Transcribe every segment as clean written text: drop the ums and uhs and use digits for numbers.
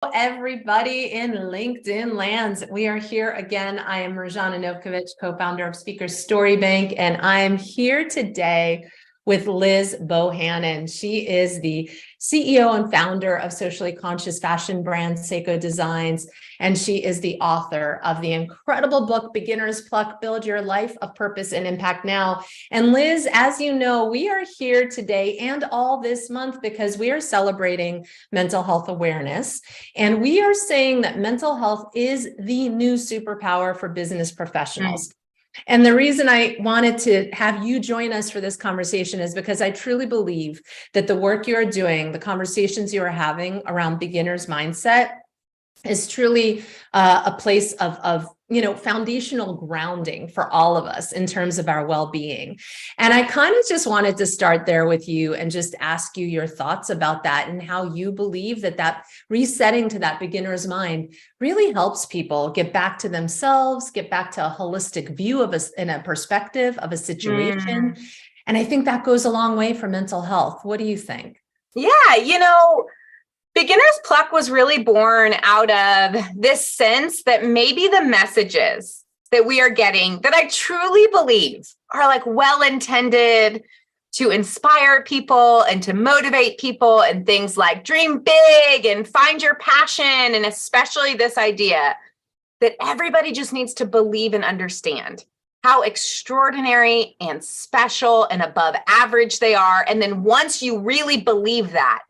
Everybody in LinkedIn lands. We are here again. I am Rajana Novkovich, co-founder of Speaker Story Bank, and I am here today with Liz Bohannon. She is the CEO and founder of socially conscious fashion brand Seiko Designs, and she is the author of the incredible book, Beginner's Pluck, Build Your Life of Purpose and Impact Now. And Liz, as you know, we are here today and all this month because we are celebrating mental health awareness. And we are saying that mental health is the new superpower for business professionals. And the reason I wanted to have you join us for this conversation is because I truly believe that the work you are doing, the conversations you are having around beginner's mindset is truly a place of foundational grounding for all of us in terms of our well-being. And I kind of just wanted to start there with you and just ask you your thoughts about that and how you believe that resetting to that beginner's mind really helps people get back to themselves, get back to a holistic view of in a perspective of a situation. And I think that goes a long way for mental health. What do you think? Yeah, Beginner's Pluck was really born out of this sense that maybe the messages that we are getting that I truly believe are like well-intended to inspire people and to motivate people, and things like dream big and find your passion. And especially this idea that everybody just needs to believe and understand how extraordinary and special and above average they are. And then once you really believe that,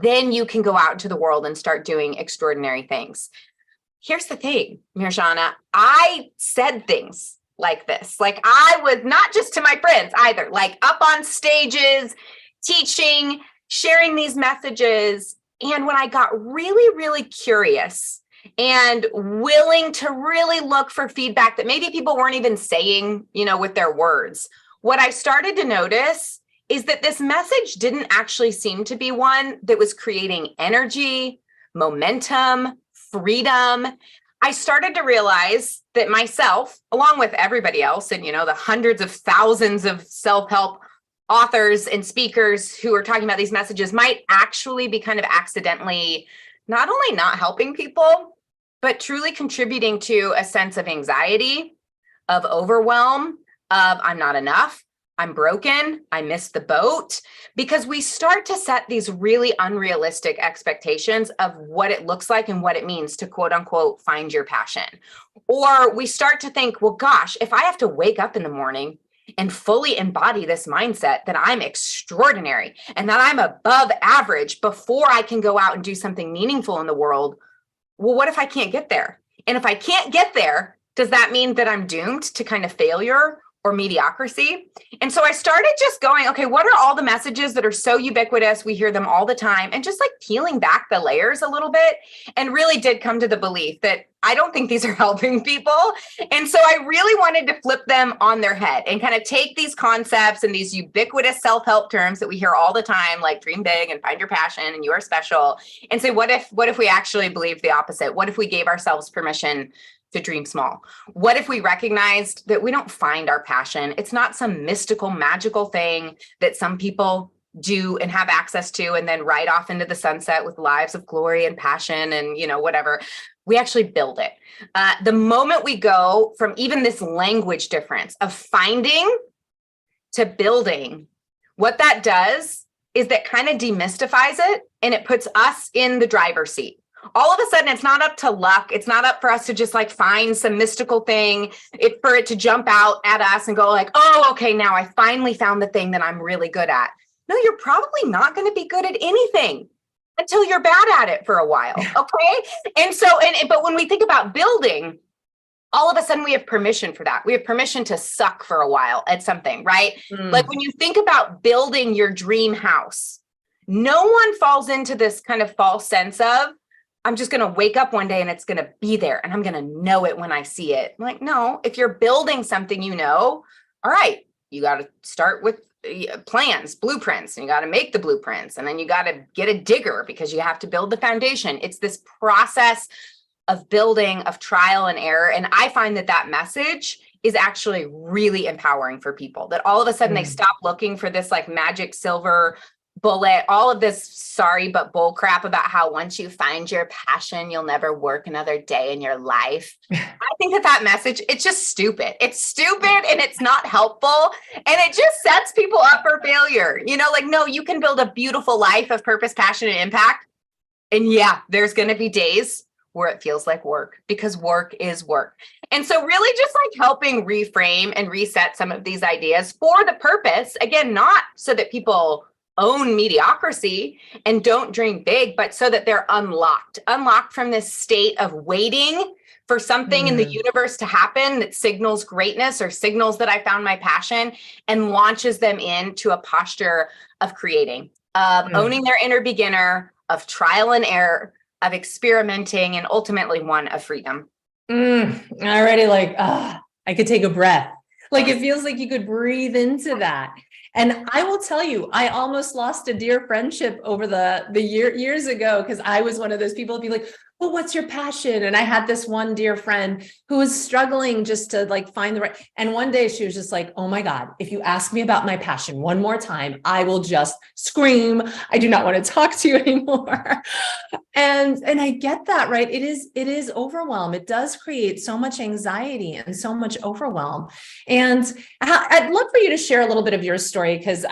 then you can go out into the world and start doing extraordinary things. Here's the thing, Mirjana, I said things like this. Like, I was not just to my friends either, like up on stages, teaching, sharing these messages. And when I got really, really curious and willing to really look for feedback that maybe people weren't even saying, with their words, what I started to notice is that this message didn't actually seem to be one that was creating energy, momentum, freedom. I started to realize that myself, along with everybody else, and the hundreds of thousands of self-help authors and speakers who are talking about these messages, might actually be kind of accidentally not only not helping people, but truly contributing to a sense of anxiety, of overwhelm, of I'm not enough, I'm broken, I missed the boat, because we start to set these really unrealistic expectations of what it looks like and what it means to quote unquote find your passion. Or we start to think, well, gosh, if I have to wake up in the morning and fully embody this mindset that I'm extraordinary and that I'm above average before I can go out and do something meaningful in the world, well, what if I can't get there? And if I can't get there, does that mean that I'm doomed to kind of failure or mediocrity? And so I started just going, okay, what are all the messages that are so ubiquitous? We hear them all the time, and just like peeling back the layers a little bit, and really did come to the belief that I don't think these are helping people. And so I really wanted to flip them on their head and kind of take these concepts and these ubiquitous self-help terms that we hear all the time, like dream big and find your passion and you are special, and say, what if we actually believed the opposite? What if we gave ourselves permission to dream small? What if we recognized that we don't find our passion? It's not some mystical, magical thing that some people do and have access to and then ride off into the sunset with lives of glory and passion and, whatever. We actually build it. The moment we go from even this language difference of finding to building, what that does is that kind of demystifies it, and it puts us in the driver's seat. All of a sudden, it's not up to luck. It's not up for us to just like find some mystical thing, for it to jump out at us and go like, oh, okay, now I finally found the thing that I'm really good at. No, you're probably not going to be good at anything until you're bad at it for a while. Okay. And so, but when we think about building, all of a sudden we have permission for that. We have permission to suck for a while at something, right? Like when you think about building your dream house, no one falls into this kind of false sense of, I'm just going to wake up one day and it's going to be there and I'm going to know it when I see it. I'm like, no, if you're building something, all right, you got to start with plans, blueprints, and you got to make the blueprints. And then you got to get a digger because you have to build the foundation. It's this process of building, of trial and error. And I find that message is actually really empowering for people, that all of a sudden they stop looking for this like magic silver bullet, all of this sorry but bull crap about how once you find your passion, you'll never work another day in your life. I think that message, it's just stupid. It's stupid and it's not helpful. And it just sets people up for failure. Like, no, you can build a beautiful life of purpose, passion, and impact. And yeah, there's going to be days where it feels like work, because work is work. And so really just like helping reframe and reset some of these ideas for the purpose, again, not so that people own mediocrity and don't dream big, but so that they're unlocked from this state of waiting for something in the universe to happen that signals greatness or signals that I found my passion, and launches them into a posture of creating, of owning their inner beginner, of trial and error, of experimenting, and ultimately one of freedom. Already like, I could take a breath. Like, it feels like you could breathe into that. And I will tell you, I almost lost a dear friendship over the years ago, because I was one of those people who'd be like, well, what's your passion? And I had this one dear friend who was struggling just to like find the right. And one day she was just like, oh my God, if you ask me about my passion one more time, I will just scream. I do not want to talk to you anymore. And I get that, right? It is overwhelm. It does create so much anxiety and so much overwhelm. And I'd love for you to share a little bit of your story, because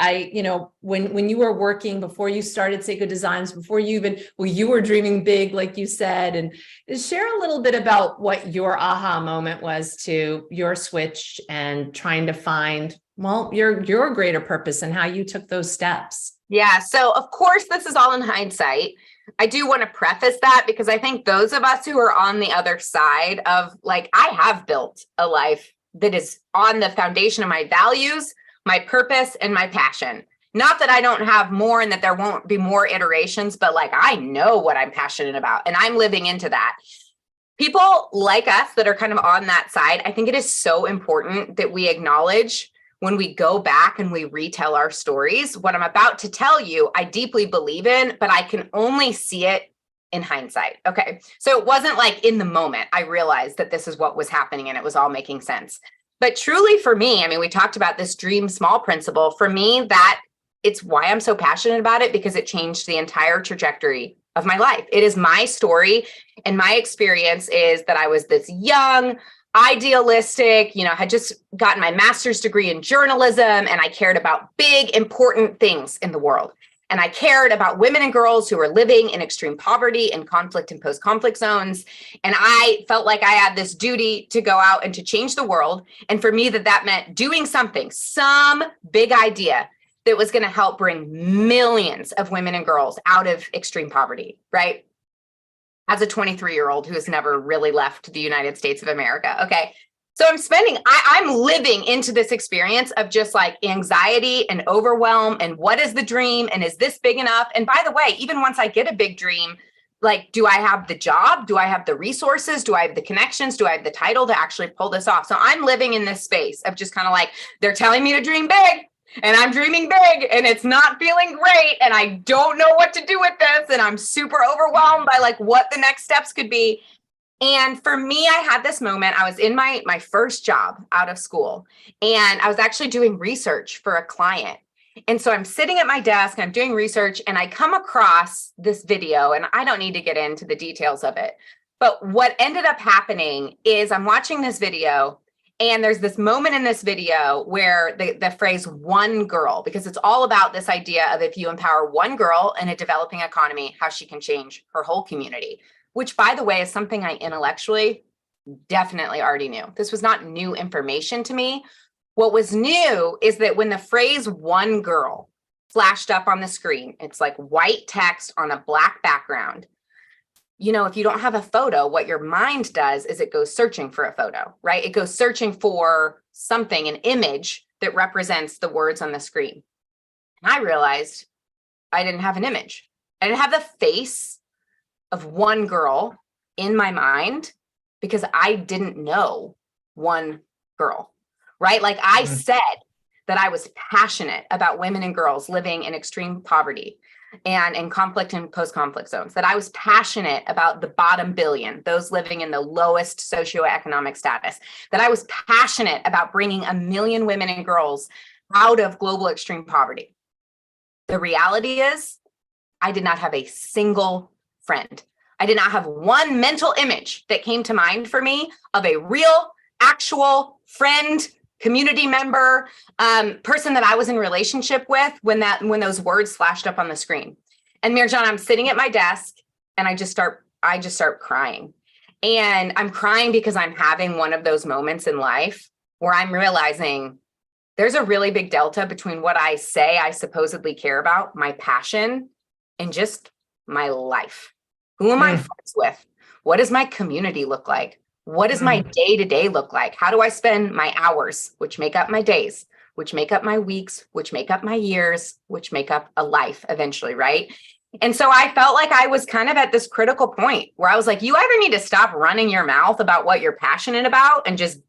when you were working, before you started Seiko Designs, before you were dreaming big, like you said, and share a little bit about what your aha moment was to your switch and trying to find, well, your greater purpose, and how you took those steps. Yeah. So of course, this is all in hindsight. I do want to preface that, because I think those of us who are on the other side of, like, I have built a life that is on the foundation of my values, my purpose, and my passion. Not that I don't have more and that there won't be more iterations, but like, I know what I'm passionate about and I'm living into that. People like us that are kind of on that side, I think it is so important that we acknowledge, when we go back and we retell our stories, what I'm about to tell you, I deeply believe in, but I can only see it in hindsight. Okay. So it wasn't like in the moment I realized that this is what was happening and it was all making sense. But truly for me, I mean, we talked about this dream small principle. For me, that it's why I'm so passionate about it, because it changed the entire trajectory of my life. It is my story, and my experience is that I was this young, idealistic, had just gotten my master's degree in journalism, and I cared about big, important things in the world. And I cared about women and girls who were living in extreme poverty and conflict and post-conflict zones. And I felt like I had this duty to go out and to change the world. And for me, that meant doing something, some big idea that was going to help bring millions of women and girls out of extreme poverty, right? As a 23-year-old who has never really left the United States of America. Okay. So I'm living into this experience of just like anxiety and overwhelm, and what is the dream, and is this big enough? And by the way, even once I get a big dream, like, do I have the job? Do I have the resources? Do I have the connections? Do I have the title to actually pull this off? So I'm living in this space of just kind of like, they're telling me to dream big, and I'm dreaming big, and it's not feeling great, and I don't know what to do with this, and I'm super overwhelmed by like what the next steps could be. And for me, I had this moment. I was in my first job out of school, and I was actually doing research for a client. And so I'm sitting at my desk, I'm doing research, and I come across this video, and I don't need to get into the details of it. But what ended up happening is I'm watching this video, and there's this moment in this video where the phrase one girl, because it's all about this idea of if you empower one girl in a developing economy, how she can change her whole community, which, by the way, is something I intellectually definitely already knew. This was not new information to me. What was new is that when the phrase one girl flashed up on the screen, it's like white text on a black background. If you don't have a photo, what your mind does is it goes searching for a photo, right? It goes searching for something, an image that represents the words on the screen. And I realized I didn't have an image. I didn't have the face of one girl in my mind, because I didn't know one girl, right? Like I said that I was passionate about women and girls living in extreme poverty and in conflict and post-conflict zones, that I was passionate about the bottom billion, those living in the lowest socioeconomic status, that I was passionate about bringing 1 million women and girls out of global extreme poverty. The reality is, I did not have a single friend. I did not have one mental image that came to mind for me of a real, actual friend, community member, person that I was in relationship with when those words flashed up on the screen. And Mirjan, I'm sitting at my desk and I just start crying. And I'm crying because I'm having one of those moments in life where I'm realizing there's a really big delta between what I say I supposedly care about, my passion, and just my life. Who am I friends with? What does my community look like? What does my day-to-day look like? How do I spend my hours, which make up my days, which make up my weeks, which make up my years, which make up a life eventually, right? And so I felt like I was kind of at this critical point where I was like, you either need to stop running your mouth about what you're passionate about and just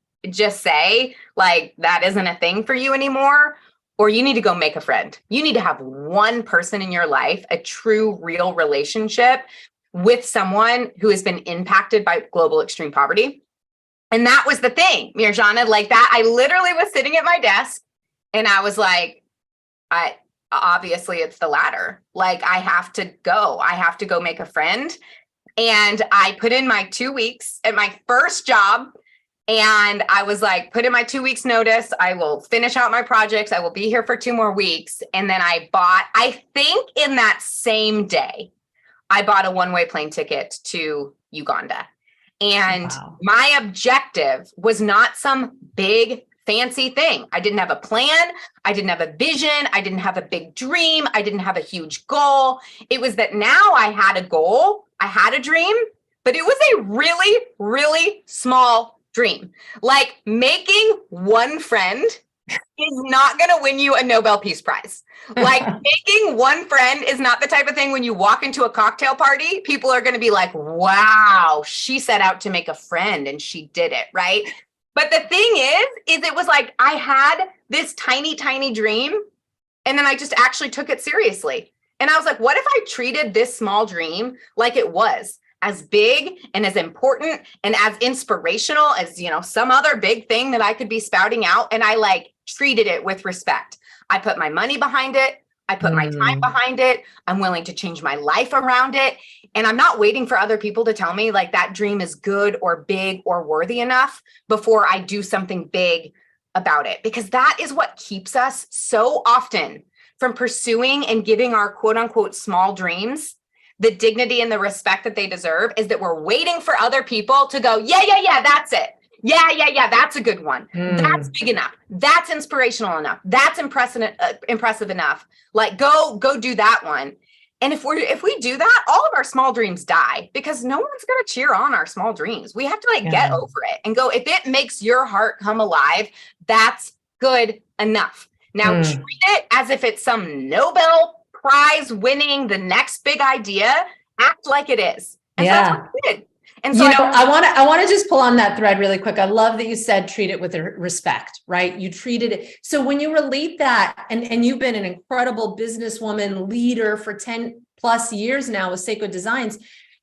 say like that isn't a thing for you anymore, or you need to go make a friend. You need to have one person in your life, a true, real relationship with someone who has been impacted by global extreme poverty. And that was the thing, Mirjana, like that. I literally was sitting at my desk and I was like, obviously it's the latter. Like I have to go make a friend. And I put in my 2 weeks at my first job. And I was like, put in my 2 weeks notice. I will finish out my projects. I will be here for 2 more weeks. And then I think in that same day, I bought a one-way plane ticket to Uganda. And my objective was not some big fancy thing. I didn't have a plan. I didn't have a vision. I didn't have a big dream. I didn't have a huge goal. It was that now I had a goal. I had a dream, but it was a really, really small dream. Like making one friend is not going to win you a Nobel Peace Prize. Like making one friend is not the type of thing when you walk into a cocktail party, people are going to be like, wow, she set out to make a friend and she did it, right? But the thing is it was like I had this tiny, tiny dream and then I just actually took it seriously. And I was like, what if I treated this small dream like it was as big and as important and as inspirational as, some other big thing that I could be spouting out. And I like treated it with respect. I put my money behind it. I put my time behind it. I'm willing to change my life around it. And I'm not waiting for other people to tell me like that dream is good or big or worthy enough before I do something big about it. Because that is what keeps us so often from pursuing and giving our quote unquote small dreams the dignity and the respect that they deserve, is that we're waiting for other people to go, yeah, that's it. Yeah, that's a good one. That's big enough. That's inspirational enough. That's impressive enough. Like go do that one. And if we do that, all of our small dreams die because no one's going to cheer on our small dreams. We have to get over it and go, if it makes your heart come alive, that's good enough. Now treat it as if it's some Nobel Prize winning, the next big idea. Act like it is. And so that's what I did. And so I want to just pull on that thread really quick. I love that you said treat it with respect, right? You treated it. So when you relate that, and you've been an incredible businesswoman, leader for 10 plus years now with Seiko Designs,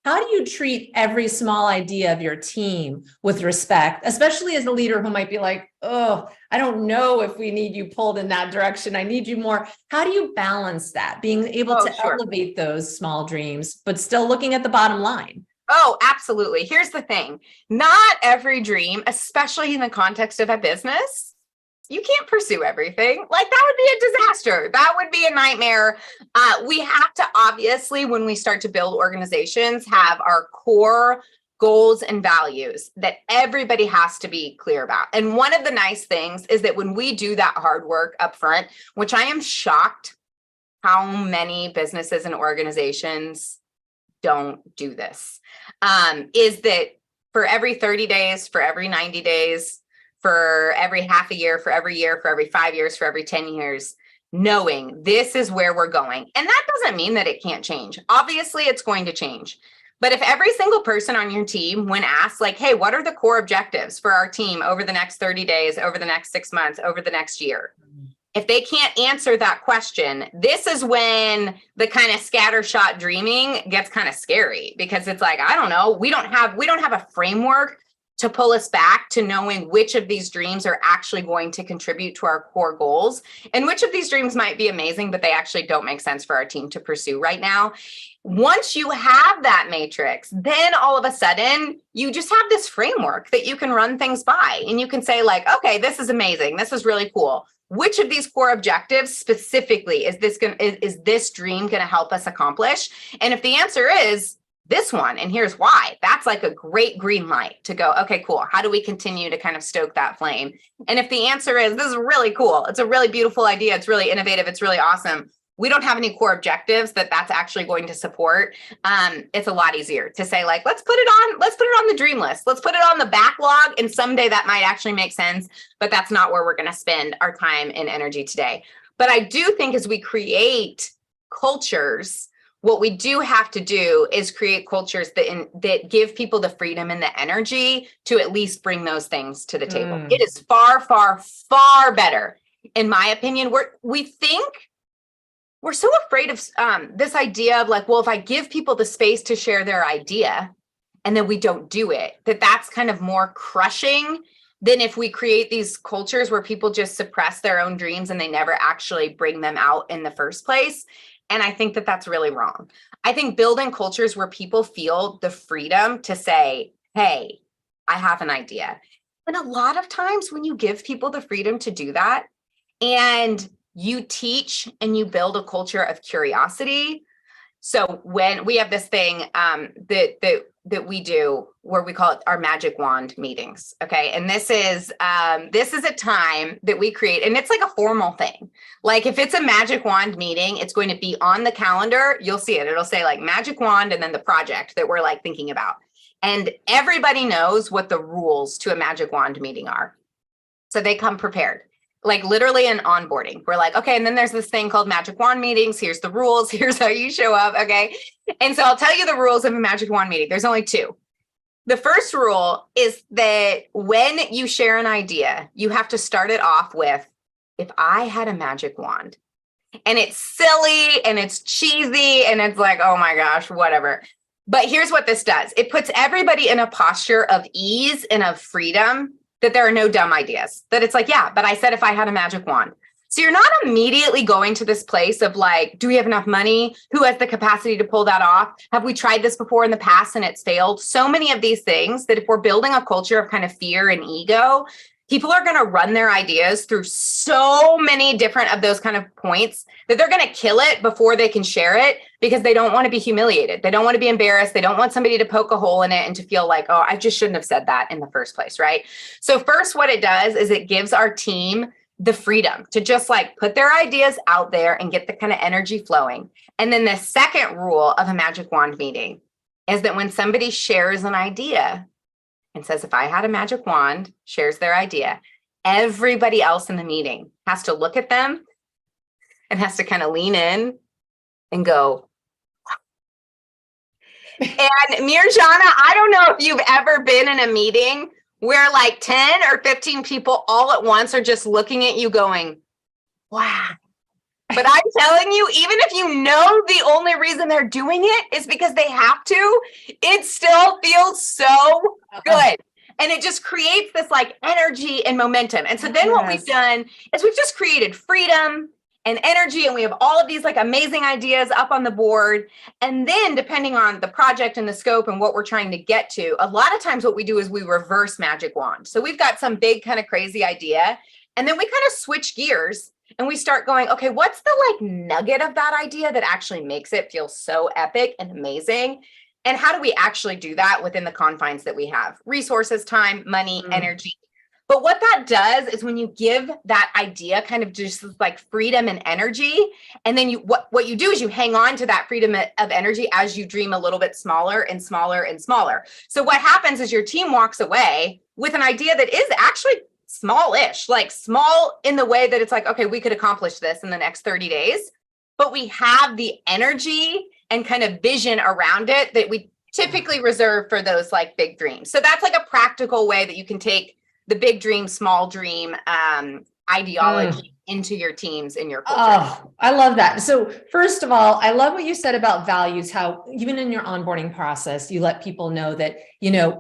how do you treat every small idea of your team with respect, especially as a leader who might be like, oh, I don't know if we need you pulled in that direction. I need you more. How do you balance that? Being able to elevate those small dreams, but still looking at the bottom line? Oh, absolutely. Here's the thing. Not every dream, especially in the context of a business, you can't pursue everything. Like that would be a disaster. That would be a nightmare. We have to obviously, when we start to build organizations, have our core goals and values that everybody has to be clear about. And one of the nice things is that when we do that hard work up front, which I am shocked how many businesses and organizations don't do this, is that for every 30 days, for every 90 days, for every half a year, for every year, for every 5 years, for every 10 years, knowing this is where we're going. And that doesn't mean that it can't change. Obviously, it's going to change. But if every single person on your team, when asked like, hey, what are the core objectives for our team over the next 30 days, over the next 6 months, over the next year? If they can't answer that question, this is when the kind of scattershot dreaming gets kind of scary, because it's like, I don't know, we don't have a framework to pull us back to knowing which of these dreams are actually going to contribute to our core goals and which of these dreams might be amazing, but they actually don't make sense for our team to pursue right now. Once you have that matrix, then all of a sudden you just have this framework that you can run things by, and you can say like, okay, this is amazing. This is really cool. Which of these core objectives specifically is this dream going to help us accomplish? And if the answer is this one, and here's why, that's like a great green light to go, okay, cool. How do we continue to kind of stoke that flame? And if the answer is, this is really cool, it's a really beautiful idea, it's really innovative, it's really awesome, we don't have any core objectives that's actually going to support, it's a lot easier to say like, let's put it on the dream list. Let's put it on the backlog. And someday that might actually make sense, but that's not where we're going to spend our time and energy today. But I do think as we create cultures, what we do have to do is create cultures that give people the freedom and the energy to at least bring those things to the table. It is far, far, far better, in my opinion. We're so afraid of this idea of like, well, if I give people the space to share their idea and then we don't do it, that's kind of more crushing than if we create these cultures where people just suppress their own dreams and they never actually bring them out in the first place. And I think that's really wrong. I think building cultures where people feel the freedom to say, hey, I have an idea. And a lot of times when you give people the freedom to do that, and you teach and you build a culture of curiosity. So when we have this thing that we do where we call it our magic wand meetings. Okay. And this is a time that we create, and it's like a formal thing. Like if it's a magic wand meeting, it's going to be on the calendar. You'll see it. It'll say like magic wand and then the project that we're like thinking about. And everybody knows what the rules to a magic wand meeting are. So they come prepared. Like literally an onboarding. We're like, okay, and then there's this thing called magic wand meetings. Here's the rules. Here's how you show up. Okay. And so I'll tell you the rules of a magic wand meeting. There's only two. The first rule is that when you share an idea, you have to start it off with, if I had a magic wand. And it's silly and it's cheesy and it's like, oh my gosh, whatever. But here's what this does. It puts everybody in a posture of ease and of freedom, that there are no dumb ideas, that it's like, yeah, but I said if I had a magic wand. So you're not immediately going to this place of like, do we have enough money? Who has the capacity to pull that off? Have we tried this before in the past and it's failed? So many of these things that if we're building a culture of kind of fear and ego, people are going to run their ideas through so many different of those kind of points that they're going to kill it before they can share it because they don't want to be humiliated. They don't want to be embarrassed. They don't want somebody to poke a hole in it and to feel like, oh, I just shouldn't have said that in the first place, right? So first, what it does is it gives our team the freedom to just like put their ideas out there and get the kind of energy flowing. And then the second rule of a magic wand meeting is that when somebody shares an idea and says, if I had a magic wand, shares their idea, everybody else in the meeting has to look at them and has to kind of lean in and go. And Mirjana, I don't know if you've ever been in a meeting where like 10 or 15 people all at once are just looking at you going, wow. But I'm telling you, even if you know the only reason they're doing it is because they have to, it still feels so good. And it just creates this like energy and momentum. And so then what we've done is we've just created freedom and energy, and we have all of these like amazing ideas up on the board. And then depending on the project and the scope and what we're trying to get to, a lot of times what we do is we reverse magic wand. So we've got some big kind of crazy idea, and then we kind of switch gears and we start going, okay, what's the like nugget of that idea that actually makes it feel so epic and amazing? And how do we actually do that within the confines that we have? Resources, time, money, energy. But what that does is when you give that idea kind of just like freedom and energy, and then what you do is you hang on to that freedom of energy as you dream a little bit smaller and smaller and smaller. So what happens is your team walks away with an idea that is actually smallish, like small in the way that it's like, okay, we could accomplish this in the next 30 days, but we have the energy and kind of vision around it that we typically reserve for those like big dreams. So that's like a practical way that you can take the big dream, small dream ideology into your teams and your culture. Oh, I love that. So first of all, I love what you said about values, how even in your onboarding process, you let people know that,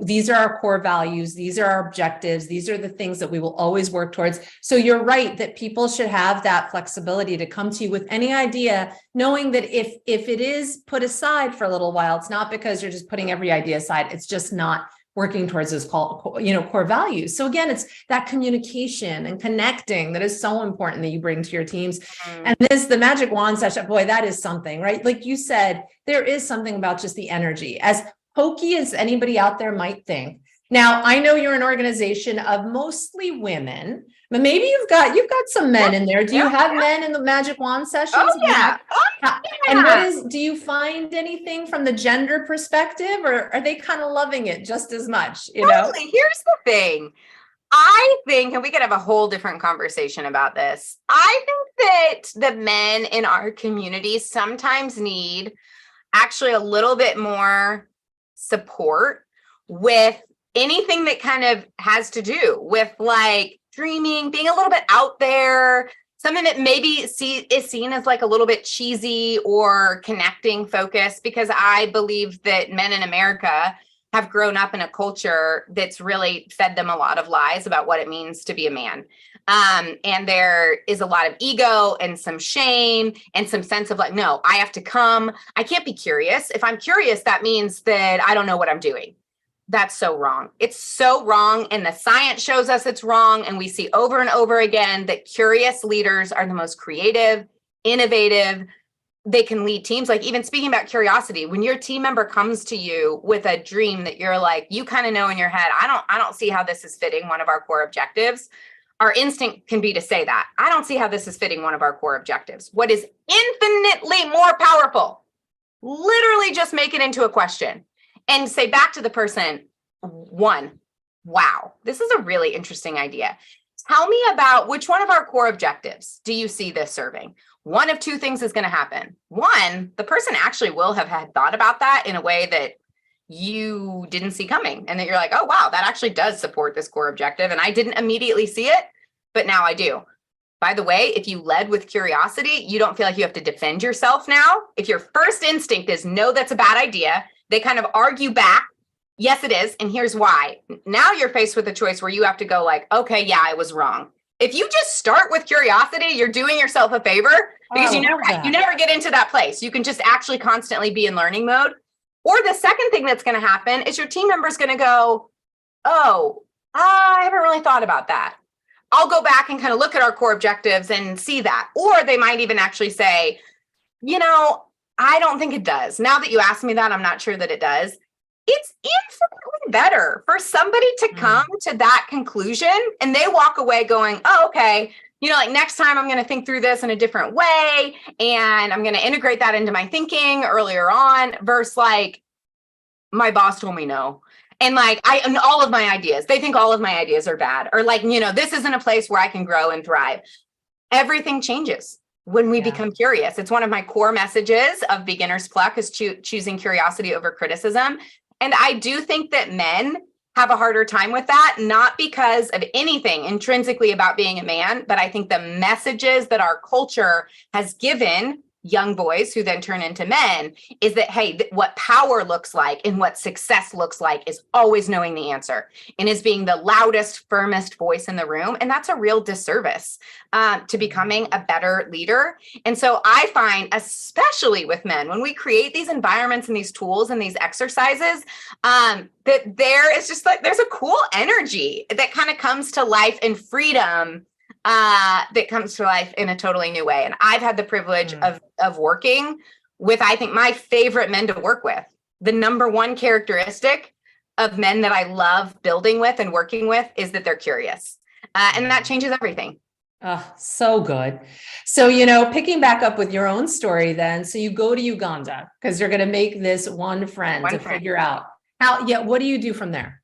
these are our core values. These are our objectives. These are the things that we will always work towards. So you're right that people should have that flexibility to come to you with any idea, knowing that if it is put aside for a little while, it's not because you're just putting every idea aside. It's just not working towards those core values. So again, it's that communication and connecting that is so important that you bring to your teams. And the magic wand session, boy, that is something, right? Like you said, there is something about just the energy, as hokey as anybody out there might think. Now, I know you're an organization of mostly women, but maybe you've got some men in there. Do you have men in the magic wand sessions? Oh yeah. And do you find anything from the gender perspective, or are they kind of loving it just as much? Totally. Here's the thing. I think, and we could have a whole different conversation about this. I think that the men in our community sometimes need actually a little bit more support with anything that kind of has to do with like dreaming, being a little bit out there, something that maybe is seen as like a little bit cheesy or connecting focus, because I believe that men in America have grown up in a culture that's really fed them a lot of lies about what it means to be a man. And there is a lot of ego and some shame and some sense of like, no, I have to come. I can't be curious. If I'm curious, that means that I don't know what I'm doing. That's so wrong. It's so wrong. And the science shows us it's wrong. And we see over and over again that curious leaders are the most creative, innovative. They can lead teams. Like even speaking about curiosity, when your team member comes to you with a dream that you're like, you kind of know in your head, I don't see how this is fitting one of our core objectives. Our instinct can be to say that. I don't see how this is fitting one of our core objectives. What is infinitely more powerful? Literally just make it into a question and say back to the person, one, wow, this is a really interesting idea. Tell me about which one of our core objectives do you see this serving? One of two things is going to happen. One, the person actually will have had thought about that in a way that you didn't see coming. And that you're like, oh, wow, that actually does support this core objective. And I didn't immediately see it, but now I do. By the way, if you led with curiosity, you don't feel like you have to defend yourself now. If your first instinct is, no, that's a bad idea, they kind of argue back. Yes, it is. And here's why. Now you're faced with a choice where you have to go like, okay, yeah, I was wrong. If you just start with curiosity, you're doing yourself a favor because you never get into that place. You can just actually constantly be in learning mode. Or the second thing that's going to happen is your team member is going to go, oh, I haven't really thought about that. I'll go back and kind of look at our core objectives and see that. Or they might even actually say, I don't think it does. Now that you asked me that, I'm not sure that it does. It's infinitely better for somebody to come to that conclusion and they walk away going, oh, okay, like next time I'm going to think through this in a different way. And I'm going to integrate that into my thinking earlier on versus like, my boss told me no. And like, and all of my ideas, they think all of my ideas are bad, or like, this isn't a place where I can grow and thrive. Everything changes when we become curious. It's one of my core messages of Beginner's Pluck is choosing curiosity over criticism. And I do think that men have a harder time with that, not because of anything intrinsically about being a man, but I think the messages that our culture has given young boys who then turn into men is that, hey, what power looks like and what success looks like is always knowing the answer and is being the loudest, firmest voice in the room. And that's a real disservice to becoming a better leader. And so I find, especially with men, when we create these environments and these tools and these exercises, that there is just like, there's a cool energy that kind of comes to life and freedom that comes to life in a totally new way. And I've had the privilege of working with, I think, my favorite men to work with. The number one characteristic of men that I love building with and working with is that they're curious. And that changes everything. Oh, so good. So, picking back up with your own story then, so you go to Uganda because you're going to make this one friend figure out what do you do from there?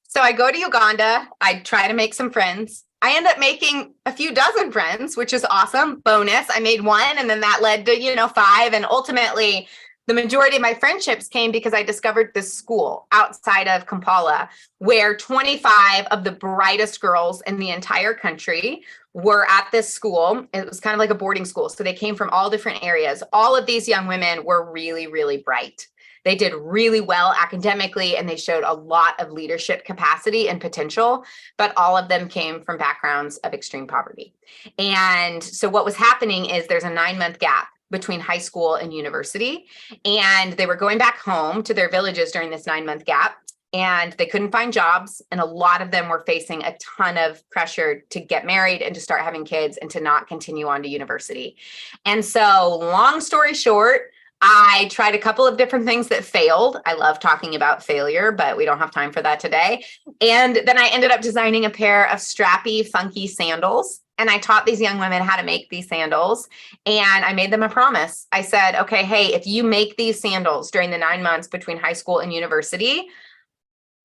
So I go to Uganda. I try to make some friends. I end up making a few dozen friends, which is awesome. Bonus. I made one and then that led to, 5. And ultimately the majority of my friendships came because I discovered this school outside of Kampala where 25 of the brightest girls in the entire country were at this school. It was kind of like a boarding school. So they came from all different areas. All of these young women were really, really bright. They did really well academically and they showed a lot of leadership capacity and potential, but all of them came from backgrounds of extreme poverty. And so what was happening is there's a 9-month gap between high school and university. And they were going back home to their villages during this 9-month gap. And they couldn't find jobs. And a lot of them were facing a ton of pressure to get married and to start having kids and to not continue on to university. And so long story short, I tried a couple of different things that failed. I love talking about failure, but we don't have time for that today. And then I ended up designing a pair of strappy, funky sandals. And I taught these young women how to make these sandals. And I made them a promise. I said, okay, hey, if you make these sandals during the 9 months between high school and university,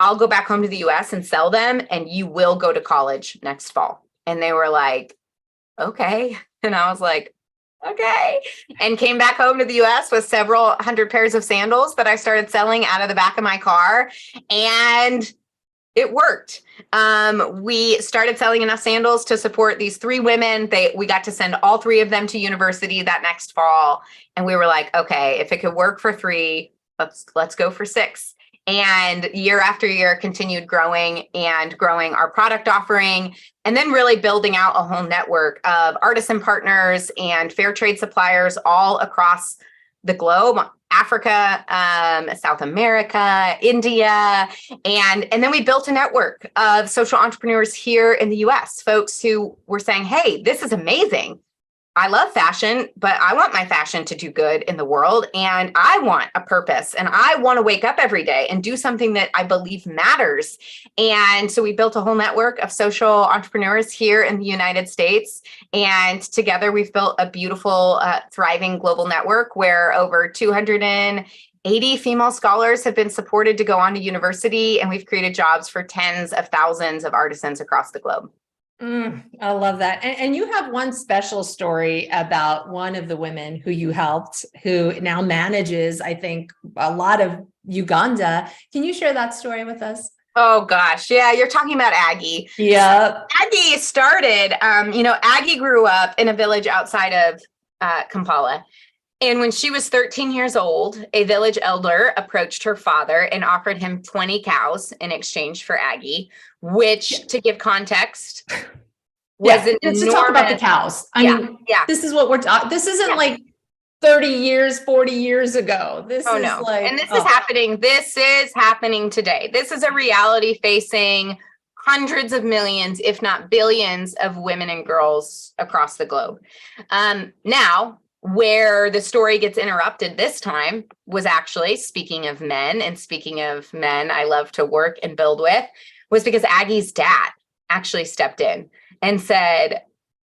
I'll go back home to the US and sell them and you will go to college next fall. And they were like, okay. And I was like, okay. And came back home to the US with several hundred pairs of sandals that I started selling out of the back of my car. And it worked. We started selling enough sandals to support these 3 women. We got to send all 3 of them to university that next fall. And we were like, okay, if it could work for 3, let's go for 6. And year after year continued growing and growing our product offering, and then really building out a whole network of artisan partners and fair trade suppliers all across the globe. Africa, South America, India, and then we built a network of social entrepreneurs here in the US, folks who were saying, hey, this is amazing. I love fashion, but I want my fashion to do good in the world. And I want a purpose and I want to wake up every day and do something that I believe matters. And so we built a whole network of social entrepreneurs here in the United States. And together we've built a beautiful, thriving global network where over 280 female scholars have been supported to go on to university. And we've created jobs for tens of thousands of artisans across the globe. I love that. And you have one special story about one of the women who you helped, who now manages, I think, a lot of Uganda. Can you share that story with us? Oh, gosh. Yeah, you're talking about Aggie. Yeah. Aggie started, Aggie grew up in a village outside of Kampala. And when she was 13 years old, a village elder approached her father and offered him 20 cows in exchange for Aggie, which, to give context, was an enormous... To talk about the cows. I mean, this is what we're talking. This isn't like 30 years, 40 years ago. This is like... And this is happening. This is happening today. This is a reality facing hundreds of millions, if not billions, of women and girls across the globe. Now, where the story gets interrupted this time was actually, speaking of men I love to work and build with, was because Aggie's dad actually stepped in and said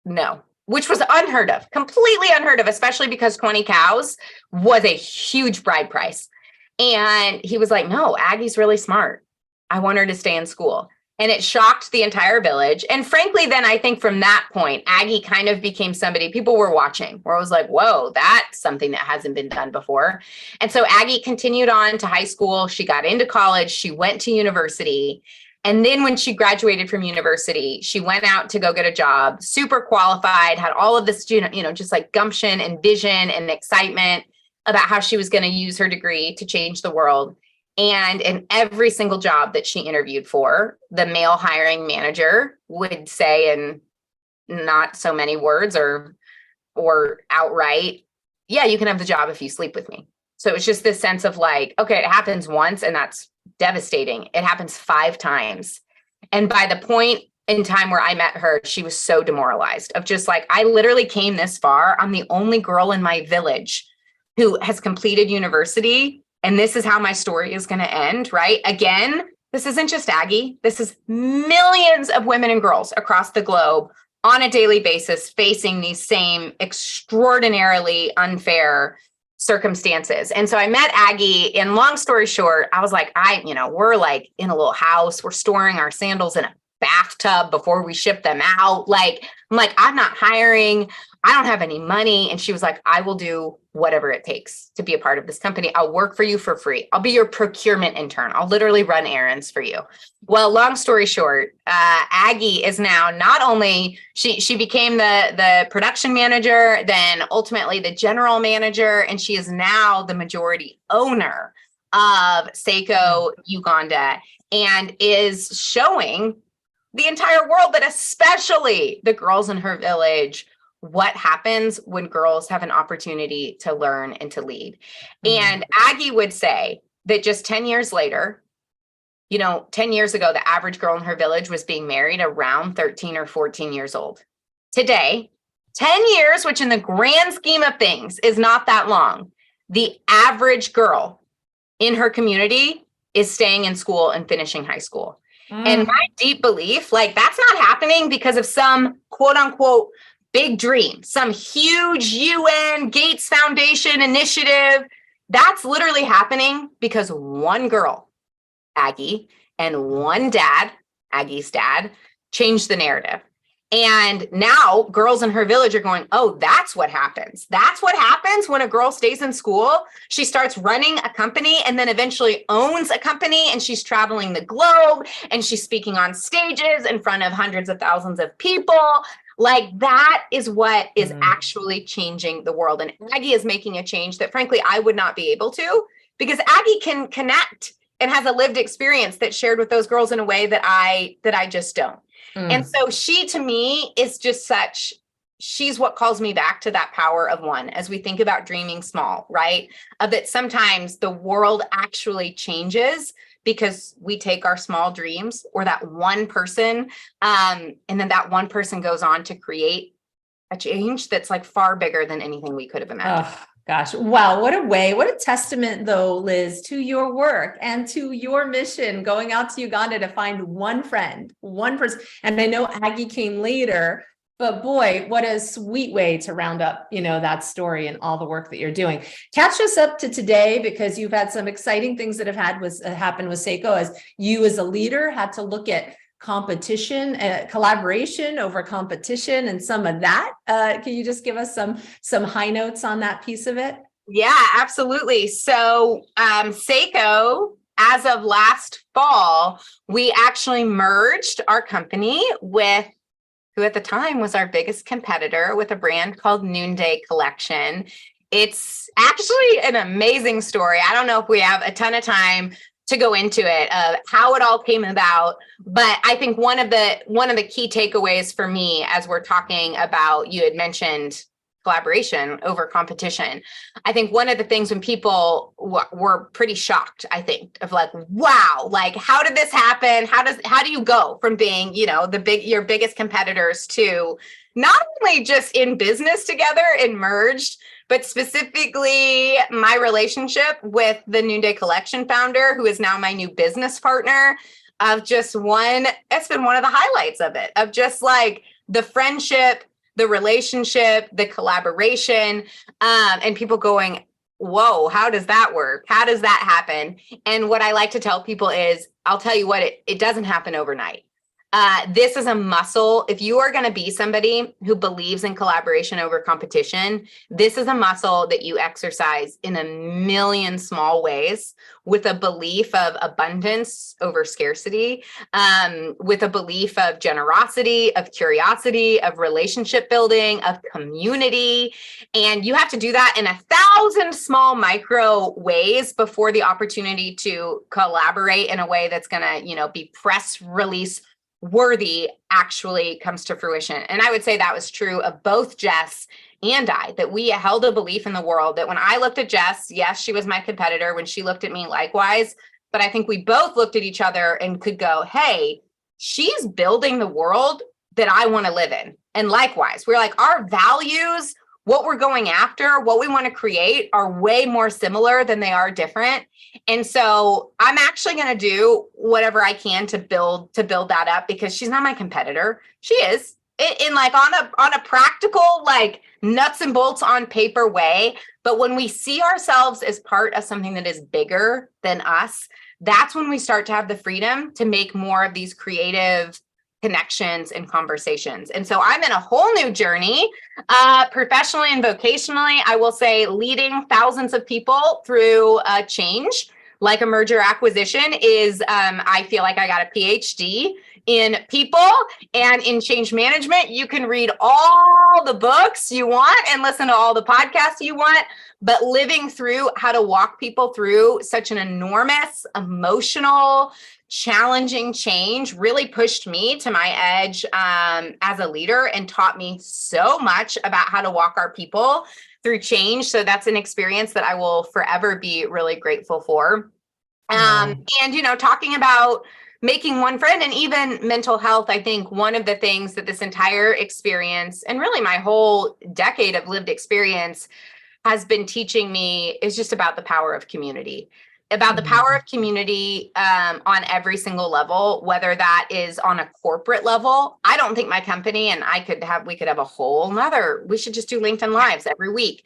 no, which was unheard of, completely unheard of, especially because 20 cows was a huge bride price. And he was like, no, Aggie's really smart. I want her to stay in school. And it shocked the entire village. And frankly, then I think from that point, Aggie kind of became somebody people were watching, where I was like, whoa, that's something that hasn't been done before. And so Aggie continued on to high school. She got into college. She went to university. And then when she graduated from university, she went out to go get a job, super qualified, had all of this, just like gumption and vision and excitement about how she was going to use her degree to change the world. And in every single job that she interviewed for, the male hiring manager would say in not so many words or outright, yeah, you can have the job if you sleep with me. So it was just this sense of like, okay, it happens once and that's devastating. It happens 5 times. And by the point in time where I met her, she was so demoralized of just like, I literally came this far. I'm the only girl in my village who has completed university. And this is how my story is going to end, right? Again, this isn't just Aggie. This is millions of women and girls across the globe on a daily basis facing these same extraordinarily unfair circumstances. And so I met Aggie, and long story short, I was like, we're like in a little house. We're storing our sandals in a bathtub before we ship them out. Like, I'm like, I'm not hiring. I don't have any money. And she was like, I will do whatever it takes to be a part of this company. I'll work for you for free. I'll be your procurement intern. I'll literally run errands for you. Well, long story short, Aggie is now not only, she became the production manager, then ultimately the general manager, and she is now the majority owner of Seiko Uganda, and is showing the entire world, but especially the girls in her village, what happens when girls have an opportunity to learn and to lead. And Aggie would say that just 10 years later, 10 years ago, the average girl in her village was being married around 13 or 14 years old. Today, 10 years, which in the grand scheme of things is not that long, the average girl in her community is staying in school and finishing high school. And my deep belief, like, that's not happening because of some quote unquote big dream, some huge UN Gates Foundation initiative. That's literally happening because one girl, Aggie, and one dad, Aggie's dad, changed the narrative. And now girls in her village are going, oh, that's what happens. That's what happens when a girl stays in school. She starts running a company and then eventually owns a company, and she's traveling the globe and she's speaking on stages in front of hundreds of thousands of people. Like, that is what is actually changing the world. And Aggie is making a change that, frankly, I would not be able to, because Aggie can connect and has a lived experience that's shared with those girls in a way that I just don't. And so she, to me, is just she's what calls me back to that power of one as we think about dreaming small, right? That sometimes the world actually changes because we take our small dreams, or that one person, and then that one person goes on to create a change that's like far bigger than anything we could have imagined. Oh, gosh. Wow. What a testament, though, Liz, to your work and to your mission, going out to Uganda to find one friend, one person. And I know Aggie came later, but boy, what a sweet way to round up, that story and all the work that you're doing. Catch us up to today, because you've had some exciting things that have happened with Seiko, as you as a leader had to look at competition, collaboration over competition, and some of that. Can you just give us some high notes on that piece of it? Yeah, absolutely. So Seiko, as of last fall, we actually merged our company with who at the time was our biggest competitor, with a brand called Noonday Collection. It's actually an amazing story. I don't know if we have a ton of time to go into it, of how it all came about. But I think one of the key takeaways for me, as we're talking about, you had mentioned collaboration over competition. I think one of the things when people were pretty shocked, I think, of like, wow, like, how did this happen? How do you go from being, your biggest competitors to not only just in business together and merged, but specifically my relationship with the Noonday Collection founder, who is now my new business partner, it's been one of the highlights of it, of just like the friendship, the relationship, the collaboration, and people going, whoa, how does that work? How does that happen? And what I like to tell people is, I'll tell you what, it doesn't happen overnight. This is a muscle. If you are going to be somebody who believes in collaboration over competition, this is a muscle that you exercise in a million small ways, with a belief of abundance over scarcity, with a belief of generosity, of curiosity, of relationship building, of community. And you have to do that in 1,000 small micro ways before the opportunity to collaborate in a way that's going to, be press release worthy actually comes to fruition. And I would say that was true of both Jess and I, that we held a belief in the world that when I looked at Jess, yes, she was my competitor. When she looked at me, likewise. But I think we both looked at each other and could go, hey, she's building the world that I want to live in. And likewise, we're like, our values, what we're going after, what we want to create are way more similar than they are different. And so I'm actually going to do whatever I can to build that up, because she's not my competitor. She is in like on a practical, like nuts and bolts on paper way. But when we see ourselves as part of something that is bigger than us, that's when we start to have the freedom to make more of these creative connections and conversations. And so I'm in a whole new journey, professionally and vocationally. I will say leading thousands of people through change, like a merger acquisition is, I feel like I got a PhD in people and in change management. You can read all the books you want and listen to all the podcasts you want, but living through how to walk people through such an enormous, emotional, challenging change really pushed me to my edge as a leader and taught me so much about how to walk our people through change. So that's an experience that I will forever be really grateful for. And, talking about making one friend and even mental health, I think one of the things that this entire experience and really my whole decade of lived experience has been teaching me is just about the power of community, about the power of community on every single level, whether that is on a corporate level. I don't think my company and we could have a whole nother, we should just do LinkedIn Lives every week.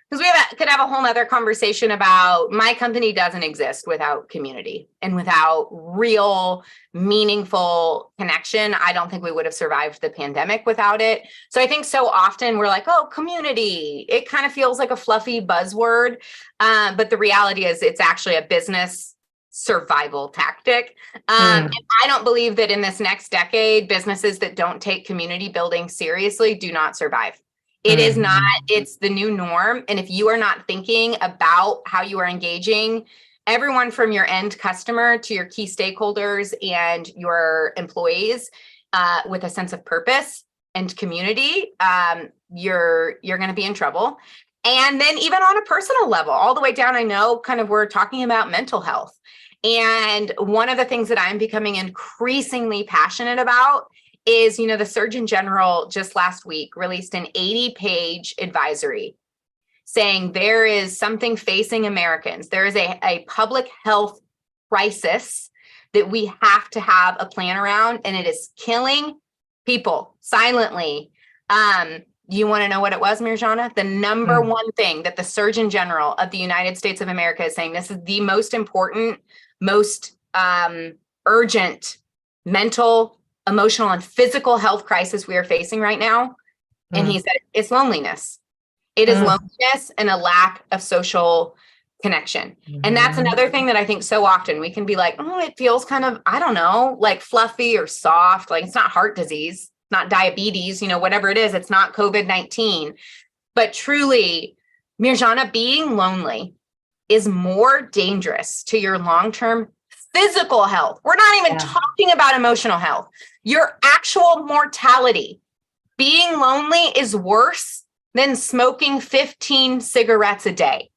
Because could have a whole nother conversation about my company doesn't exist without community and without real, meaningful connection. I don't think we would have survived the pandemic without it. So I think so often we're like, oh, community. It kind of feels like a fluffy buzzword. But the reality is it's actually a business survival tactic. And I don't believe that in this next decade, businesses that don't take community building seriously do not survive. It is not, it's the new norm. And if you are not thinking about how you are engaging everyone from your end customer to your key stakeholders and your employees with a sense of purpose and community, you're going to be in trouble. And then even on a personal level, all the way down, I know kind of we're talking about mental health. And one of the things that I'm becoming increasingly passionate about is, the Surgeon General just last week released an 80-page advisory saying there is something facing Americans. There is a public health crisis that we have to have a plan around, and it is killing people silently. You want to know what it was, Mirjana? The number one thing that the Surgeon General of the United States of America is saying, this is the most important, most urgent mental, emotional, and physical health crisis we are facing right now. And he said, it's loneliness. It is loneliness and a lack of social connection. And that's another thing that I think so often we can be like, oh, it feels kind of, I don't know, like fluffy or soft. Like it's not heart disease, not diabetes, whatever it is, it's not COVID-19. But truly, Mirjana, being lonely is more dangerous to your long-term physical health. We're not even talking about emotional health. Your actual mortality. Being lonely is worse than smoking 15 cigarettes a day.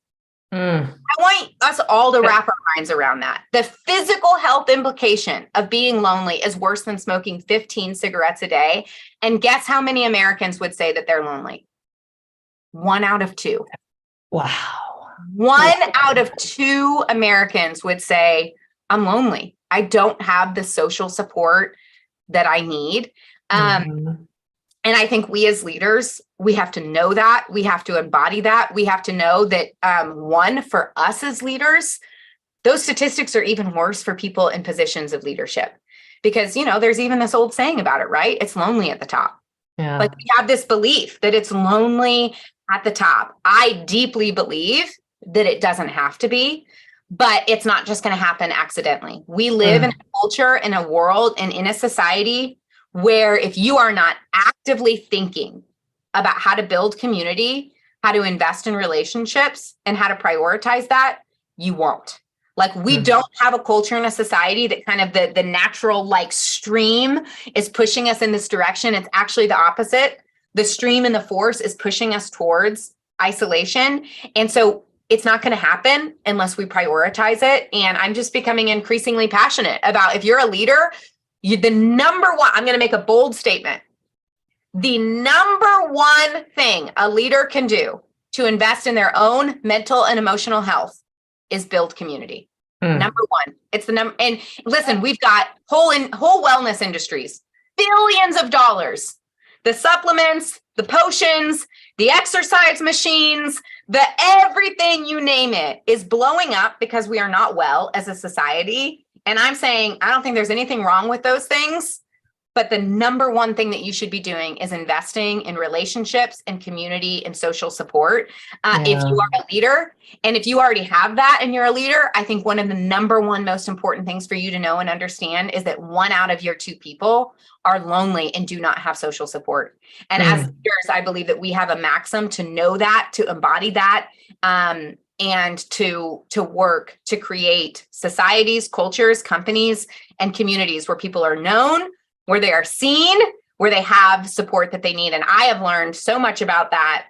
I want us all to wrap our minds around that. The physical health implication of being lonely is worse than smoking 15 cigarettes a day. And guess how many Americans would say that they're lonely? 1 out of 2. Wow. 1 out of 2 Americans would say, I'm lonely. I don't have the social support that I need. And I think we as leaders, we have to know that. We have to embody that. We have to know that, one, for us as leaders, those statistics are even worse for people in positions of leadership. Because, there's even this old saying about it, right? It's lonely at the top. Yeah. Like we have this belief that it's lonely at the top. I deeply believe that it doesn't have to be. But it's not just going to happen accidentally. We live in a culture, in a world, and in a society where if you are not actively thinking about how to build community, how to invest in relationships, and how to prioritize that, you won't. Like we don't have a culture in a society that kind of the natural stream is pushing us in this direction. It's actually the opposite. The stream and the force is pushing us towards isolation. And so it's not going to happen unless we prioritize it. And I'm just becoming increasingly passionate about if you're a leader, the number one, I'm going to make a bold statement. The number one thing a leader can do to invest in their own mental and emotional health is build community. Number one, it's the number. And listen, we've got whole wellness industries, billions of dollars, the supplements, the potions, the exercise machines, the everything you name it is blowing up because we are not well as a society. And I'm saying, I don't think there's anything wrong with those things, But the number one thing that you should be doing is investing in relationships and community and social support. If you are a leader, and if you already have that and you're a leader, I think one of the number one most important things for you to know and understand is that 1 out of your 2 people are lonely and do not have social support. And as leaders, I believe that we have a maxim to know that, to embody that, and to work to create societies, cultures, companies, and communities where people are known, where they are seen, where they have support that they need. And I have learned so much about that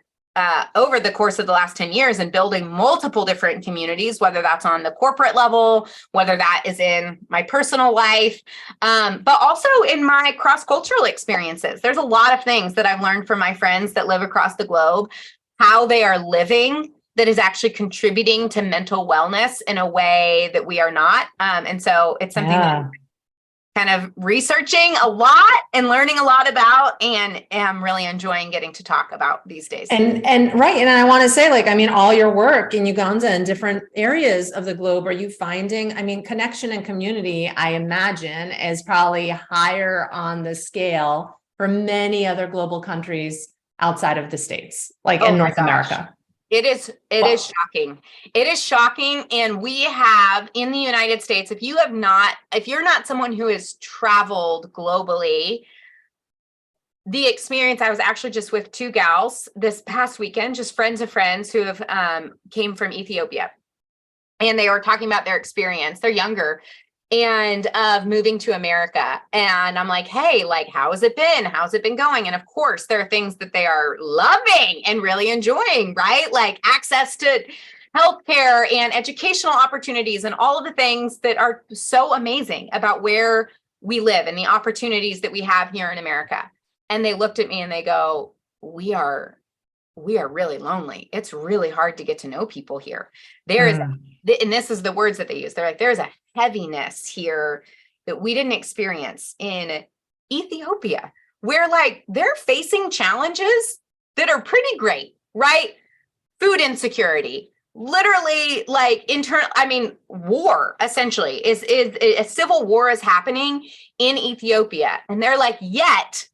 over the course of the last 10 years and building multiple different communities, whether that's on the corporate level, whether that is in my personal life, but also in my cross-cultural experiences. There's a lot of things that I've learned from my friends that live across the globe, how they are living that is actually contributing to mental wellness in a way that we are not. And so it's something that I'm kind of researching a lot and learning a lot about, and am really enjoying getting to talk about these days. And right. And I want to say, like, I mean, all your work in Uganda and different areas of the globe, are you finding, I mean, connection and community, I imagine, is probably higher on the scale for many other global countries outside of the States, like in North America. It is shocking. It is shocking. And we have in the United States, if you're not someone who has traveled globally, the experience, I was actually just with 2 gals this past weekend, just friends of friends who have came from Ethiopia. And they were talking about their experience. They're younger, and of moving to America. And I'm like, hey, like, how has it been? How's it been going? And of course, there are things that they are loving and really enjoying, right? Like access to healthcare and educational opportunities and all of the things that are so amazing about where we live and the opportunities that we have here in America. And they looked at me and they go, we are really lonely. It's really hard to get to know people here. There is, and this is the words that they use. They're like, there's a heaviness here that we didn't experience in Ethiopia, where like they're facing challenges that are pretty great, right? Food insecurity, literally like war essentially is a civil war is happening in Ethiopia. And they're like, yet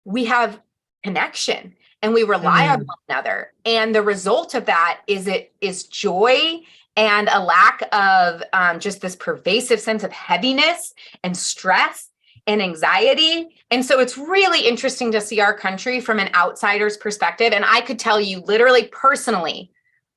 we have connection and we rely on one another. And the result of that is joy and a lack of just this pervasive sense of heaviness and stress and anxiety. And so it's really interesting to see our country from an outsider's perspective. And I could tell you literally personally,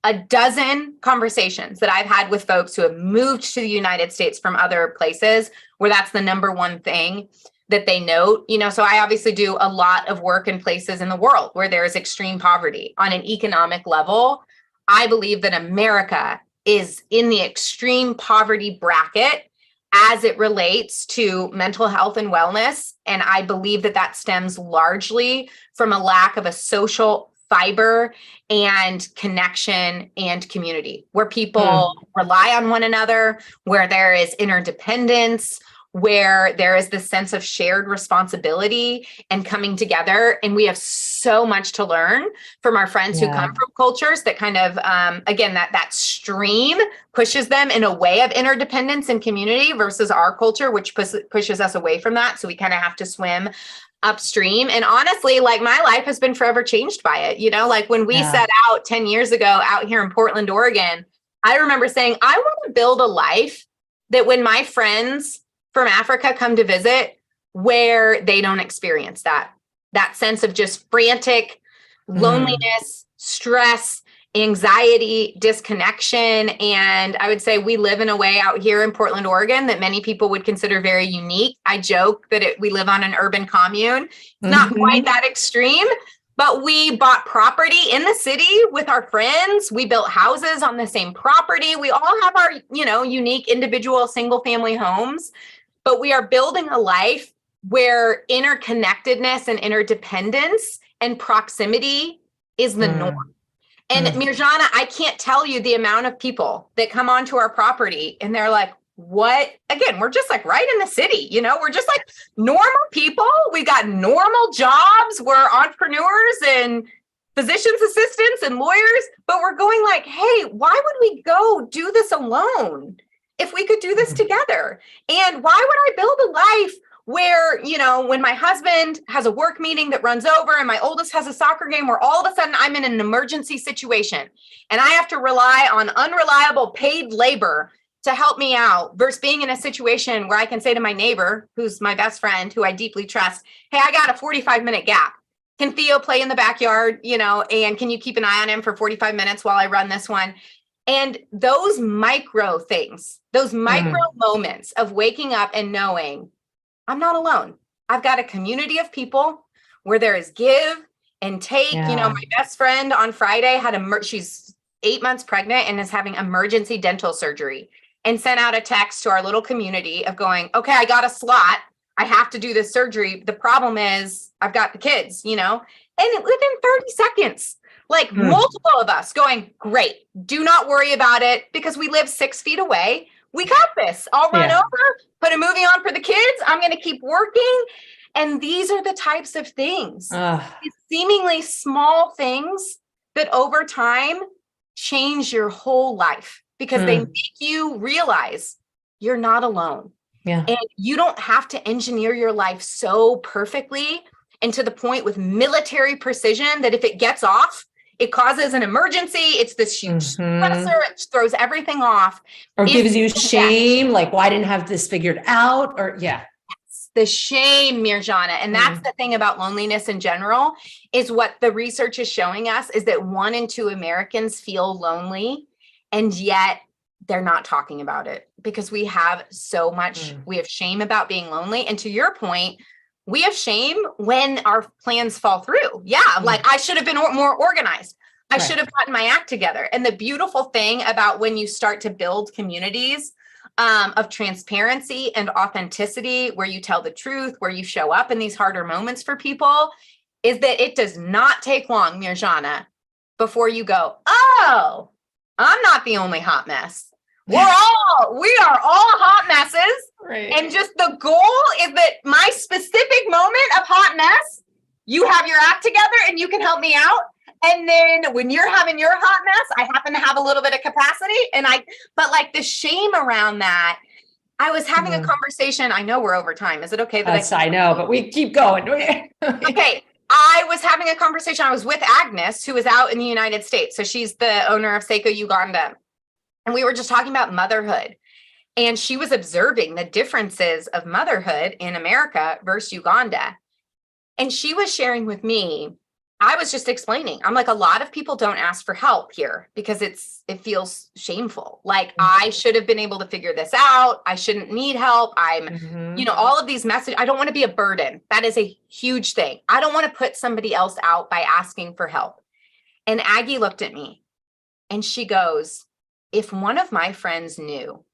a dozen conversations that I've had with folks who have moved to the United States from other places where that's the number one thing that they note. So I obviously do a lot of work in places in the world where there is extreme poverty on an economic level. I believe that America is in the extreme poverty bracket as it relates to mental health and wellness. And I believe that stems largely from a lack of a social fiber and connection and community, where people rely on one another, where there is interdependence, where there is this sense of shared responsibility and coming together. And we have so much to learn from our friends who come from cultures that kind of, again, that stream pushes them in a way of interdependence and community versus our culture, which pushes us away from that. So we kind of have to swim upstream. And honestly, like my life has been forever changed by it. Like when we set out 10 years ago out here in Portland, Oregon, I remember saying, I want to build a life that when my friends from Africa come to visit, where they don't experience that sense of just frantic loneliness, stress, anxiety, disconnection. And I would say we live in a way out here in Portland, Oregon, that many people would consider very unique. I joke that we live on an urban commune. It's not quite that extreme, but we bought property in the city with our friends. We built houses on the same property. We all have our, unique individual single family homes. But we are building a life where interconnectedness and interdependence and proximity is the norm. And Mirjana, I can't tell you the amount of people that come onto our property and they're like, what? Again, we're just like right in the city, we're just like normal people. We got normal jobs. We're entrepreneurs and physician's assistants and lawyers, but we're going like, hey, why would we go do this alone if we could do this together? And why would I build a life where, when my husband has a work meeting that runs over and my oldest has a soccer game where all of a sudden I'm in an emergency situation and I have to rely on unreliable paid labor to help me out versus being in a situation where I can say to my neighbor, who's my best friend, who I deeply trust, hey, I got a 45-minute gap. Can Theo play in the backyard, and can you keep an eye on him for 45 minutes while I run this one? And those micro things, those micro moments of waking up and knowing I'm not alone. I've got a community of people where there is give and take. Yeah. My best friend on Friday she's 8 months pregnant and is having emergency dental surgery, and sent out a text to our little community of going, okay, I got a slot. I have to do this surgery. The problem is I've got the kids, and within 30 seconds, like multiple of us going, great, do not worry about it because we live 6 feet away. We got this. I'll run over, put a movie on for the kids. I'm going to keep working. And these are the types of things, It's seemingly small things that over time change your whole life because they make you realize you're not alone. Yeah. And you don't have to engineer your life so perfectly and to the point with military precision that if it gets off, it causes an emergency. It's this huge stressor. It throws everything off. Or gives you shame, like, why didn't I have this figured out? Or the shame, Mirjana. And that's the thing about loneliness in general, is what the research is showing us is that 1 in 2 Americans feel lonely, and yet they're not talking about it because we have so much, we have shame about being lonely. And to your point, we have shame when our plans fall through. Yeah. Like I should have been more organized. I should have gotten my act together. And the beautiful thing about when you start to build communities of transparency and authenticity, where you tell the truth, where you show up in these harder moments for people, is that it does not take long, Mirjana, before you go, oh, I'm not the only hot mess. We are all hot messes. Right. And just the goal is that my specific moment of hot mess, you have your act together and you can help me out. And then when you're having your hot mess, I happen to have a little bit of capacity. But like the shame around that, I was having a conversation. I know we're over time. Is it okay that I know, but we keep going. Okay. I was having a conversation. I was with Agnes, who is out in the United States. So she's the owner of Seiko Uganda. And we were just talking about motherhood. And she was observing the differences of motherhood in America versus Uganda. And she was sharing with me, I was just explaining, I'm like, a lot of people don't ask for help here because it feels shameful. Like I should have been able to figure this out. I shouldn't need help. I'm, all of these messages. I don't want to be a burden. That is a huge thing. I don't want to put somebody else out by asking for help. And Aggie looked at me and she goes, if one of my friends knew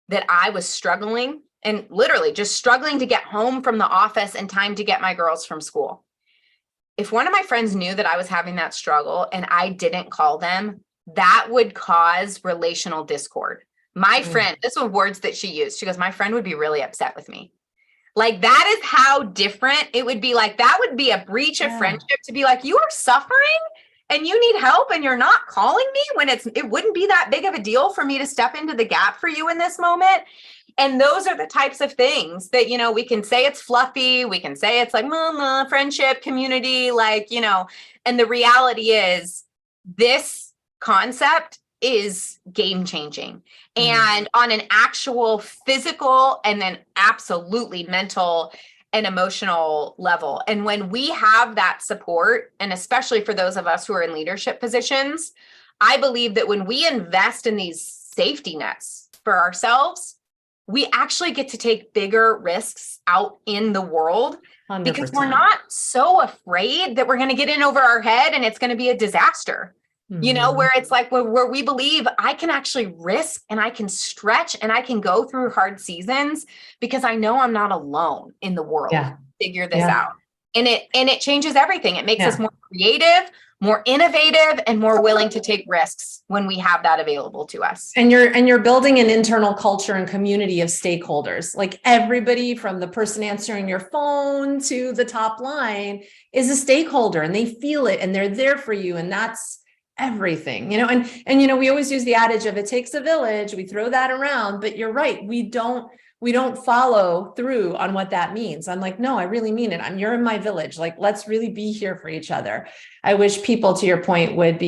that I was struggling and literally just struggling to get home from the office in time to get my girls from school, if one of my friends knew that I was having that struggle and I didn't call them, that would cause relational discord. My friend, this were words that she used. She goes, my friend would be really upset with me. Like that is how different it would be. Like that would be a breach of friendship to be like, you are suffering and you need help and you're not calling me when it wouldn't be that big of a deal for me to step into the gap for you in this moment. And those are the types of things that, we can say it's fluffy. We can say it's like, friendship, community, and the reality is this concept is game changing. And on an actual physical and then absolutely mental and emotional level. And when we have that support, and especially for those of us who are in leadership positions, I believe that when we invest in these safety nets for ourselves, we actually get to take bigger risks out in the world 100%. Because we're not so afraid that we're going to get in over our head and it's going to be a disaster. Where it's like where we believe I can actually risk and I can stretch and I can go through hard seasons because I know I'm not alone in the world to figure this out. And it changes everything. It makes us more creative, more innovative, and more willing to take risks when we have that available to us. And you're building an internal culture and community of stakeholders. Like everybody from the person answering your phone to the top line is a stakeholder and they feel it and they're there for you. And that's everything, and we always use the adage of it takes a village. We throw that around, but you're right. We don't we don't follow through on what that means. I'm like, no, I really mean it. You're in my village. Like, let's really be here for each other. I wish people, to your point, would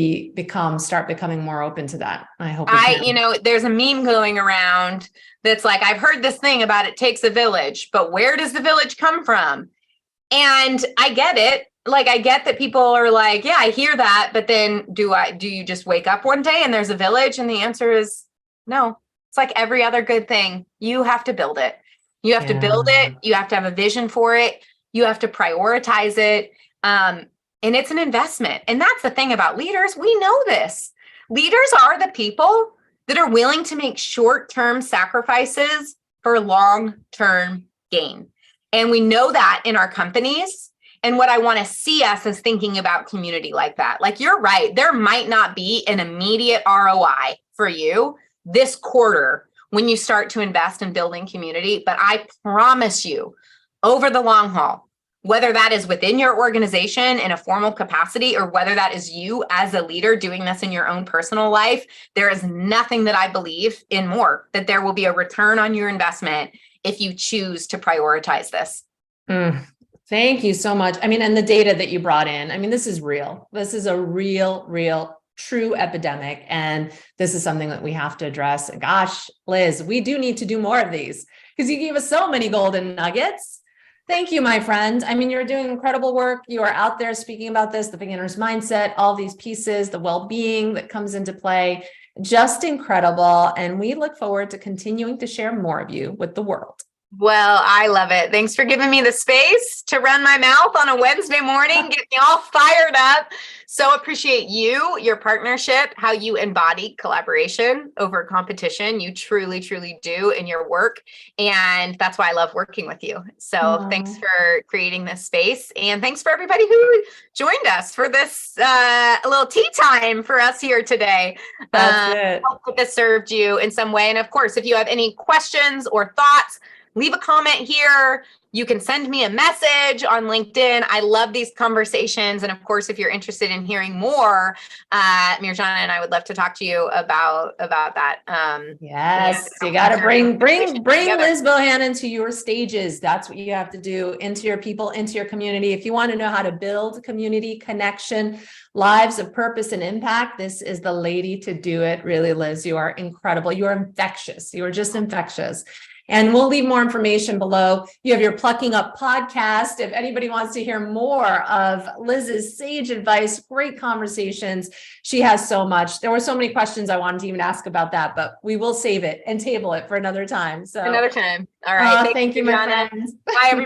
start becoming more open to that. I hope we can. There's a meme going around that's like, I've heard this thing about it takes a village, but where does the village come from? And I get it. Like, I get that people are like, yeah, I hear that. But then do you just wake up one day and there's a village? And the answer is no. It's like every other good thing. You have to build it. You have to build it. You have to have a vision for it. You have to prioritize it. And it's an investment. And that's the thing about leaders. We know this. Leaders are the people that are willing to make short-term sacrifices for long-term gain. And we know that in our companies. And what I want to see us is thinking about community like that. Like, you're right. There might not be an immediate ROI for you this quarter when you start to invest in building community. But I promise you, over the long haul, whether that is within your organization in a formal capacity or whether that is you as a leader doing this in your own personal life, there is nothing that I believe in more, that there will be a return on your investment if you choose to prioritize this. Thank you so much. I mean, and the data that you brought in, I mean, this is real. This is a real, true epidemic. And this is something that we have to address. Gosh, Liz, we do need to do more of these because you gave us so many golden nuggets. Thank you, my friend. I mean, you're doing incredible work. You are out there speaking about this, the beginner's mindset, all these pieces, the well-being that comes into play, just incredible. And we look forward to continuing to share more of you with the world. Well, I love it. Thanks for giving me the space to run my mouth on a Wednesday morning, get me all fired up. So appreciate you, your partnership, how you embody collaboration over competition. You truly, truly do in your work. And that's why I love working with you. So Thanks for creating this space. And thanks for everybody who joined us for this little tea time for us here today. That's it. I hope this served you in some way. And of course, if you have any questions or thoughts, leave a comment here. You can send me a message on LinkedIn. I love these conversations. And of course, if you're interested in hearing more, Mirjana and I would love to talk to you about that. Yes, you got to bring Liz Bohannon to your stages. That's what you have to do, into your people, into your community. If you want to know how to build community, connection, lives of purpose and impact, this is the lady to do it. Really, Liz, you are incredible. You are infectious. You are just infectious. And we'll leave more information below. You have your Plucking Up podcast. If anybody wants to hear more of Liz's sage advice, great conversations. She has so much. There were so many questions I wanted to even ask about that, but we will save it and table it for another time. So another time. All right. Thank you, my friends. Bye, everybody.